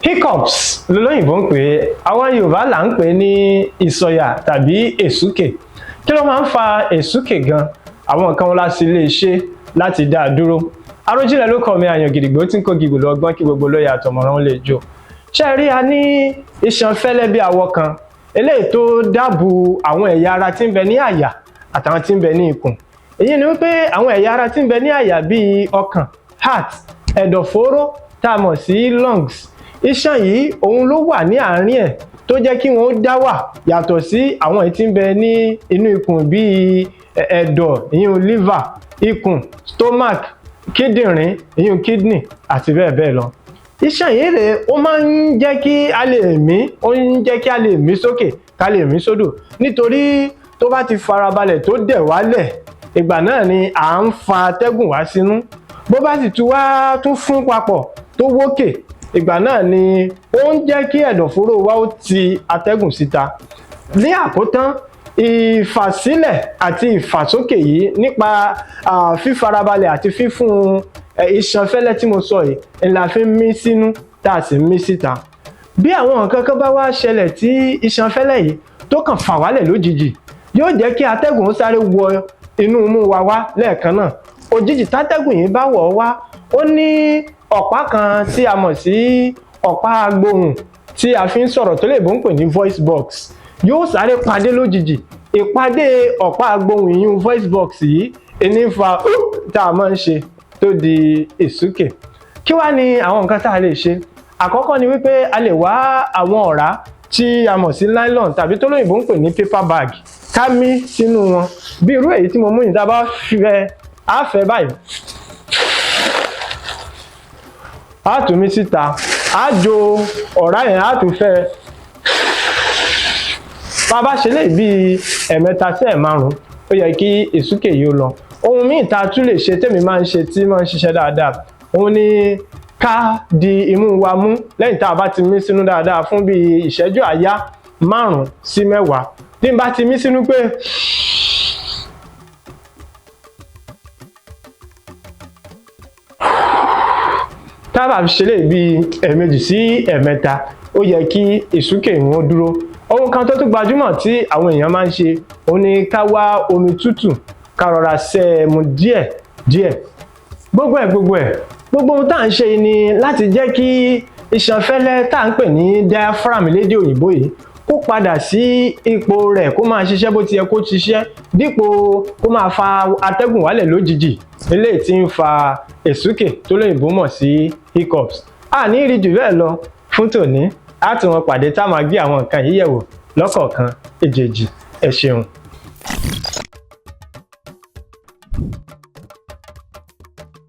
HICCUPS lolóyìnbó ń pè é, àwọn Yorùbá là ń pè é ní ìsọ̀yà tàbí èsúkè. Kí ló máa ń fa èsúkè gan? Àwọn nǹkan wọn la sì lè ṣe láti dá a dúró. Àròjinlẹ̀ ló kọ́ mi àyàn gidigbo tí ń kó gìgbò lọ́gbọ́n kí gbogbo lóye àtọ̀mọ̀ràn lè jó. Ṣé rí a ní iṣan fẹ́lẹ́ bí awọ kan eléyìí tó dáàbò àwọn ẹ̀yà ara tí ń bẹ ní àyà àtàwọn tí ń bẹ ní ikùn. Èyí ni wípé àwọn ẹ̀yà ara tí ń bẹ ní àyà bíi ọkàn, heart, ẹ̀dọ̀fóró tá a mọ̀ sí lungs. Iṣan yìí òun ló wà ní àárín ẹ̀ tó jẹ́ kí wọ́n dá wà yàtọ̀ sí àwọn èyí tí ń bẹ ní inú ikùn bíi ẹ̀dọ̀, ìyún liver, ikùn, stomach, kíndìnrín, ìyún kidney àti bẹ́ẹ̀ bẹ́ẹ̀ lọ. Iṣan yìí rèé ó máa ń jẹ́ kí a lè mí, ó ń jẹ́ kí a lè mí sókè ká lè mí sódò, nítorí tó bá ti farabalẹ̀ tó dẹ̀ wálẹ̀ ìgbà náà ni à ń fa atẹ́gùn wá sínú. Bó bá sì tún fún papọ̀ tó wókè ìgbà náà ni ó ń jẹ́ kí ẹ̀dọ̀fóró wa ó ti atẹ́gùn síta. Ní àkótán, ìfàsílẹ̀ àti ìfàsókè yìí nípa fífarabalẹ̀ àti fífún iṣan fẹ́lẹ́ tí mo sọ yìí ni la fi ń mí sínú tá a sì ń mí síta. Bí àwọn nǹkan kan bá wá ṣẹlẹ̀ tí iṣan fẹ́lẹ́ yìí tó kàn fà wálẹ̀ lójijì, yóò jẹ́ kí atẹ́gùn sáré wọ inú imú wa wá lẹ́ẹ̀kan náà. Òjijì tátẹ́gùn yìí bá wọ̀ wá, ó ní ọ̀pá kan tí a mọ̀ sí ọ̀pá agbohùn tí a fi ń sọ̀rọ̀ tó lè bó ń pè ní voice box. Yóò sáré padé lójijì. Ìpàdé ọ̀pá agbohùn ìyún voice box yìí ẹni fa tá a máa ń ṣe tó di èsúkè. Kí wá ni àwọn nǹkan tá a lè ṣe? Àkọ́kọ́ ni wípé a lè wá àwọn ọ̀rá tí a mọ̀ sí nylon tàbí tó lóyìnbó ń pè ní paper bag ká mí sínú wọn. Bí irú èyí tí mo mú yìí tá a bá fẹ́ báyìí, a tún mí síta, a jo ọ̀rá yẹn, a tún fẹ́. Bá a bá ṣe léyìí bíi ẹ̀mẹ́ta sí ẹ̀márùn-ún, ó yẹ kí èsúkè yìí ó lọ. Ohun míì tá a tún lè ṣe tèmi máa ń ṣe tí máa ń ṣiṣẹ́ dáadáa, òun ni ká di imú wa mú lẹ́yìn tá a bá ti mí sínú dáadáa fún bíi ìṣẹ́jú àáyá 5 sí 10. Bí n bá ti mí sínú pé tá a bá ṣe léyìí bíi ẹ̀ẹ̀mejì sí ẹ̀ẹ̀mẹ́ta, ó yẹ kí èsúkè wọn dúró. Ohun kan tó tún gbajúmọ̀ tí àwọn èèyàn máa ń ṣe, òun ni ká wá omi tútù ká rọra ṣẹ́ ẹ mu díẹ̀ díẹ̀. Gbogbo ohun tá à ń ṣe ni láti jẹ́ kí iṣan fẹ́lẹ́ tá à ń pè ní diaphragm lédè òyìnbó yìí kó padà sí ipò rẹ̀, kó máa ṣiṣẹ́ bó ti yẹ kó ṣiṣẹ́, dípò kó máa fa atẹ́gùn wálẹ̀ lójijì eléyìí tí ń fa èsúkè tó lóyìnbó mọ̀ sí HICCUPS. A ní rí jù bẹ́ẹ̀ lọ fún tòní. A tún wọn pàdé tá a máa gbé àwọn nǹkan yìí yẹ̀wò lọ́kọ̀ọ̀kan èjèèjì. Ẹ ṣeun.